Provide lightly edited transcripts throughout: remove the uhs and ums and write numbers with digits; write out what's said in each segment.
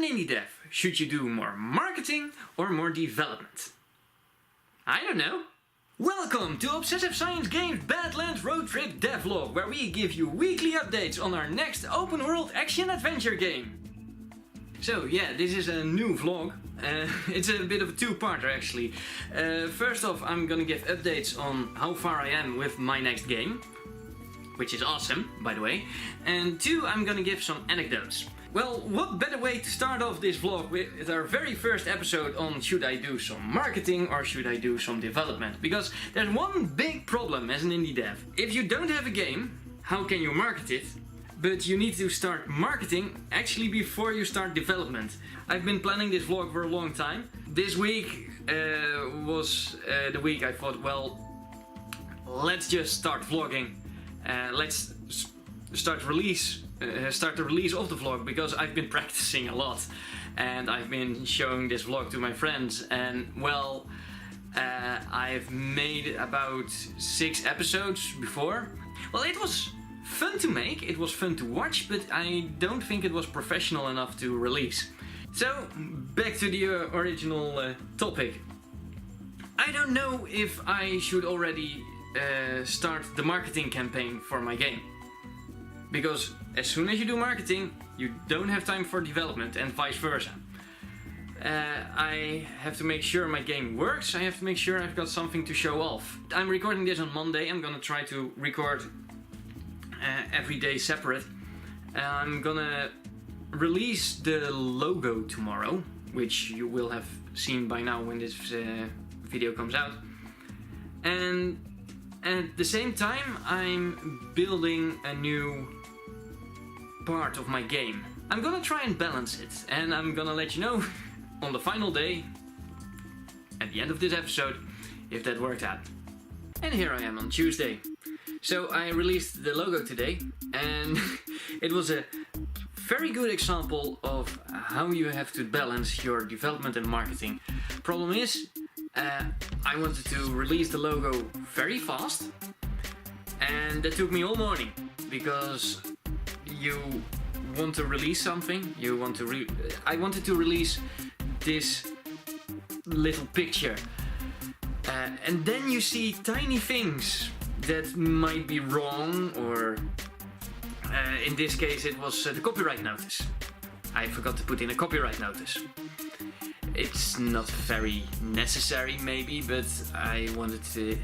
an indie dev, should you do more marketing or more development? I don't know. Welcome to Obsessive Science Games Badlands Road Trip Devlog, where we give you weekly updates on our next open world action adventure game. So yeah, this is a new vlog. It's a bit of a two-parter actually. First off, I'm gonna give updates on how far I am with my next game, which is awesome, by the way. And two, I'm gonna give some anecdotes. Well, what better way to start off this vlog with our very first episode on should I do some marketing or should I do some development? Because there's one big problem as an indie dev. If you don't have a game, how can you market it? But you need to start marketing actually before you start development. I've been planning this vlog for a long time. This week was the week I thought, well, let's just start vlogging. Let's start the release of the vlog, because I've been practicing a lot and I've been showing this vlog to my friends, and well, I've made about 6 episodes before. Well, it was fun to make, it was fun to watch, but I don't think it was professional enough to release. So, back to the original topic. I don't know if I should already start the marketing campaign for my game. Because as soon as you do marketing, you don't have time for development, and vice versa. I have to make sure my game works, I have to make sure I've got something to show off. I'm recording this on Monday, I'm gonna try to record every day separate. I'm gonna release the logo tomorrow, which you will have seen by now when this video comes out. And at the same time, I'm building a new part of my game. I'm gonna try and balance it, and I'm gonna let you know on the final day, at the end of this episode, if that worked out. And here I am on Tuesday. So I released the logo today, and it was a very good example of how you have to balance your development and marketing. Problem is, I wanted to release the logo very fast, and that took me all morning, because you want to release something, I wanted to release this little picture, and then you see tiny things that might be wrong, or in this case it was the copyright notice. I forgot to put in a copyright notice. It's not very necessary maybe, but I wanted the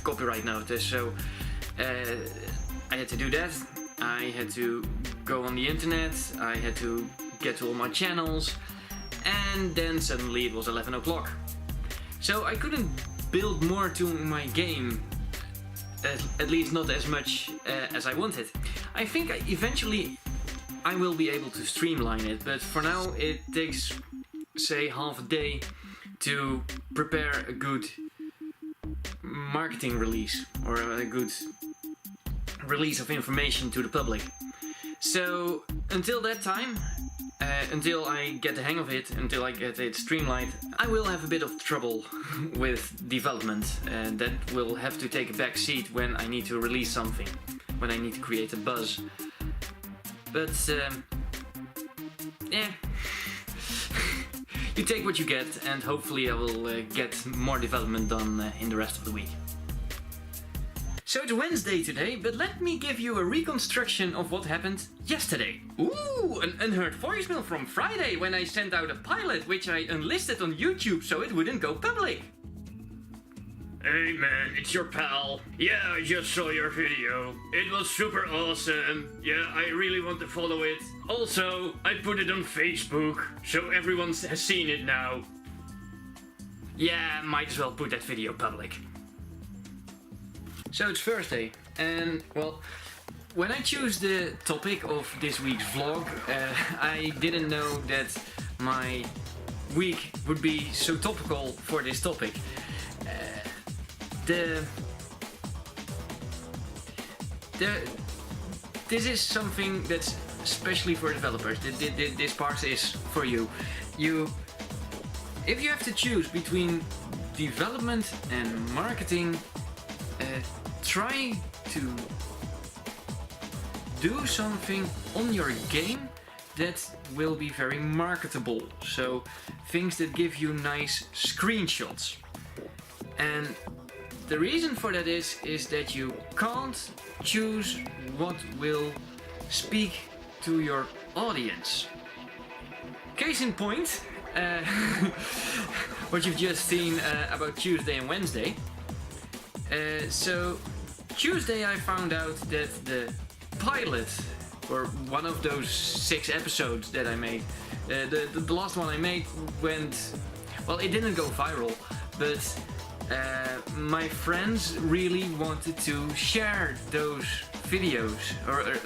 copyright notice, so I had to do that. I had to go on the internet, I had to get to all my channels, and then suddenly it was 11 o'clock. So I couldn't build more to my game, at least not as much as I wanted. I think eventually I will be able to streamline it, but for now it takes, say, half a day to prepare a good marketing release, or a good release of information to the public. So until that time, until I get the hang of it, until I get it streamlined, I will have a bit of trouble with development, and that will have to take a back seat when I need to release something, when I need to create a buzz. But yeah, you take what you get, and hopefully I will get more development done in the rest of the week. So it's Wednesday today, but let me give you a reconstruction of what happened yesterday. Ooh, an unheard voicemail from Friday when I sent out a pilot which I unlisted on YouTube so it wouldn't go public. Hey man, it's your pal. Yeah, I just saw your video. It was super awesome. Yeah, I really want to follow it. Also, I put it on Facebook, so everyone has seen it now. Yeah, might as well put that video public. So it's Thursday, and well, when I choose the topic of this week's vlog, I didn't know that my week would be so topical for this topic. This is something that's especially for developers. This part is for you. If you have to choose between development and marketing, try to do something on your game that will be very marketable. So things that give you nice screenshots. And the reason for that is that you can't choose what will speak to your audience. Case in point, what you've just seen about Tuesday and Wednesday. So Tuesday I found out that the pilot, or one of those 6 episodes that I made, the last one I made went, well, it didn't go viral, but my friends really wanted to share those videos, or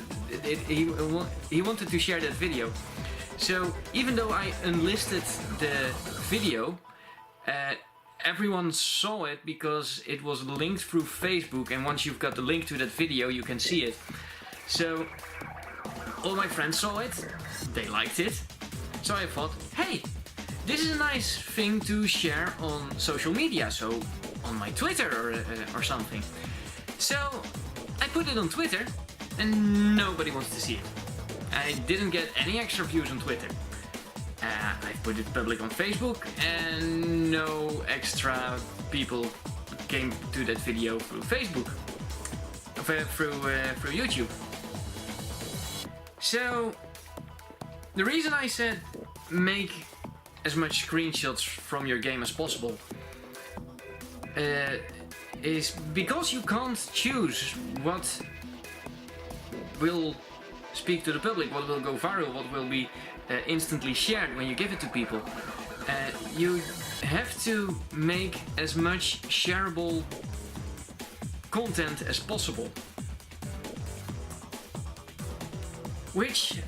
he wanted to share that video. So even though I unlisted the video, everyone saw it because it was linked through Facebook, and once you've got the link to that video you can see it. So all my friends saw it, they liked it, so I thought, hey, this is a nice thing to share on social media, so on my Twitter or something. So I put it on Twitter and nobody wants to see it. I didn't get any extra views on Twitter. I put it public on Facebook and no extra people came to that video through Facebook, through YouTube. So the reason I said make as much screenshots from your game as possible is because you can't choose what will speak to the public, what will go viral, what will be instantly shared when you give it to people. You have to make as much shareable content as possible, which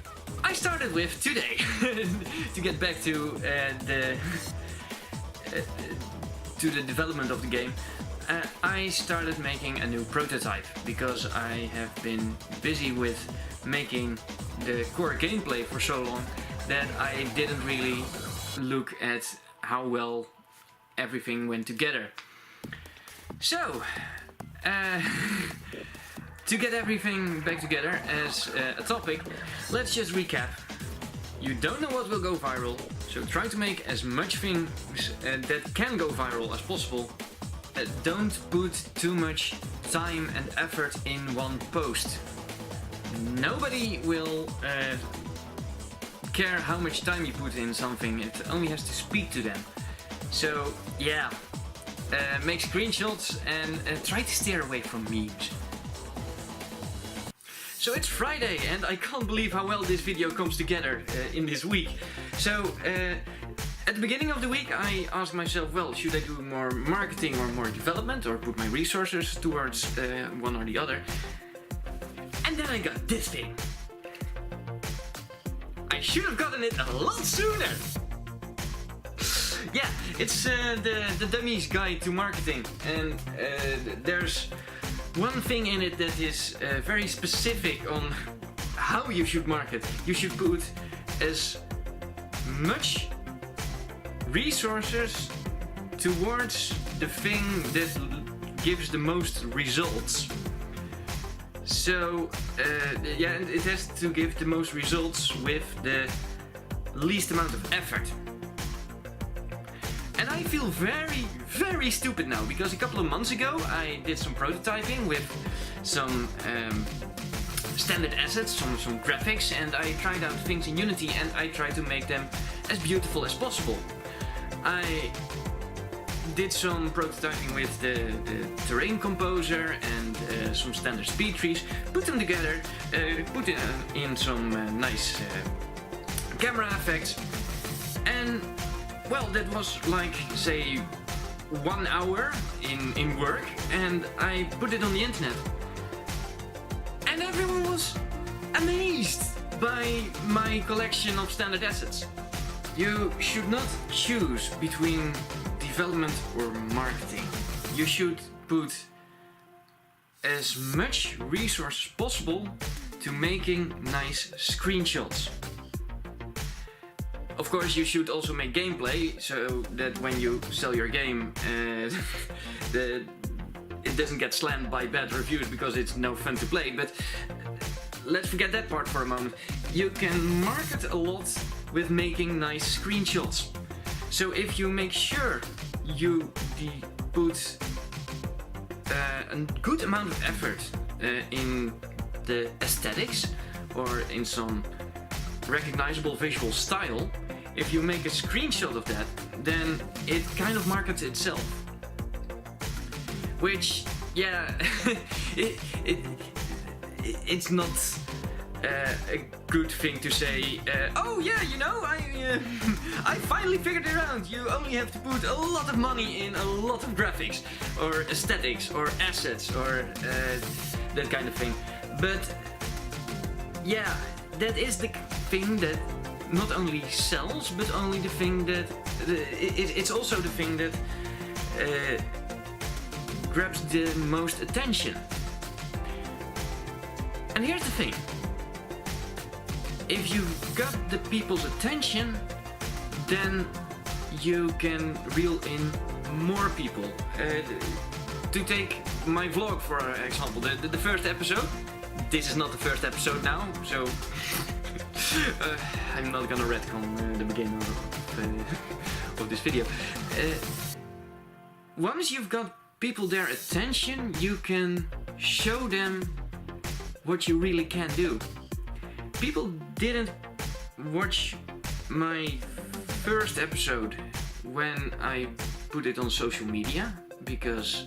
I started with today. To get back to the development of the game, I started making a new prototype because I have been busy with making the core gameplay for so long that I didn't really look at how well everything went together. So, to get everything back together as a topic, let's just recap. You don't know what will go viral, so try to make as much things that can go viral as possible. Don't put too much time and effort in one post. Nobody will care how much time you put in something, it only has to speak to them. So yeah, make screenshots and try to steer away from memes. So it's Friday and I can't believe how well this video comes together in this week. So at the beginning of the week I asked myself, well, should I do more marketing or more development, or put my resources towards one or the other? And then I got this thing. I should have gotten it a lot sooner. Yeah, it's the Dummy's Guide to Marketing, and there's one thing in it that is very specific on how you should market. You should put as much resources towards the thing that gives the most results. So yeah, it has to give the most results with the least amount of effort. And I feel very, very stupid now, because a couple of months ago I did some prototyping with some standard assets, some graphics, and I tried out things in Unity and I tried to make them as beautiful as possible. I did some prototyping with the terrain composer and some standard speed trees, put them together, put in some nice camera effects, and well, that was like, say, 1 hour in work, and I put it on the internet. And everyone was amazed by my collection of standard assets. You should not choose between development or marketing. You should put as much resources possible to making nice screenshots. Of course, you should also make gameplay so that when you sell your game, it doesn't get slammed by bad reviews because it's no fun to play. But let's forget that part for a moment. You can market a lot with making nice screenshots. So if you make sure you put a good amount of effort in the aesthetics or in some recognizable visual style, if you make a screenshot of that, then it kind of markets itself. Which, yeah, it's not a good thing to say, oh yeah, you know, I finally figured it out. You only have to put a lot of money in a lot of graphics or aesthetics or assets or that kind of thing. But yeah, that is the thing that not only sells, but only the thing that it's also the thing that grabs the most attention. And here's the thing. If you've got the people's attention, then you can reel in more people. To take my vlog for example, the first episode. This is not the first episode now, so I'm not gonna retcon the beginning of this video. Once you've got people their attention, you can show them what you really can do. People didn't watch my first episode when I put it on social media because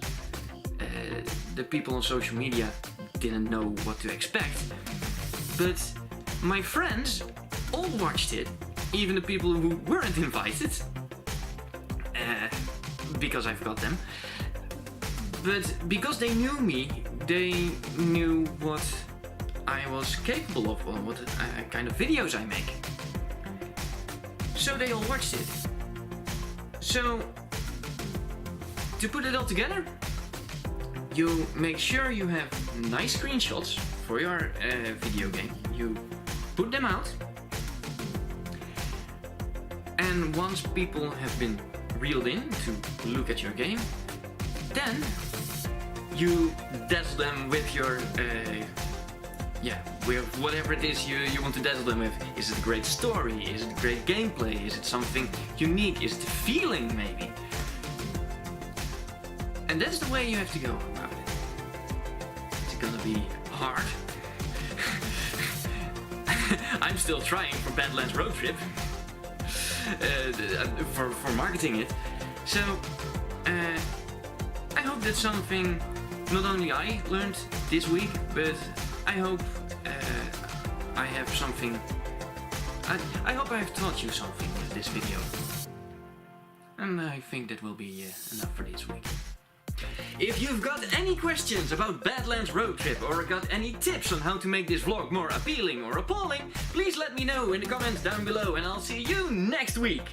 the people on social media didn't know what to expect. But my friends all watched it, even the people who weren't invited, because I've got them. But because they knew me, they knew what I was capable of, or what kind of videos I make. So they all watched it. So, to put it all together, you make sure you have nice screenshots for your video game. You put them out. And once people have been reeled in to look at your game, then you dazzle them with your with whatever it is you want to dazzle them with. Is it a great story? Is it a great gameplay? Is it something unique? Is it a feeling maybe? And that's the way you have to go about it. It's gonna be hard. I'm still trying for Badlands Road Trip for marketing it. So I hope that's something not only I learned this week, but I hope I have something. I hope I have taught you something with this video. And I think that will be enough for this week. If you've got any questions about Badlands Road Trip or got any tips on how to make this vlog more appealing or appalling, please let me know in the comments down below and I'll see you next week!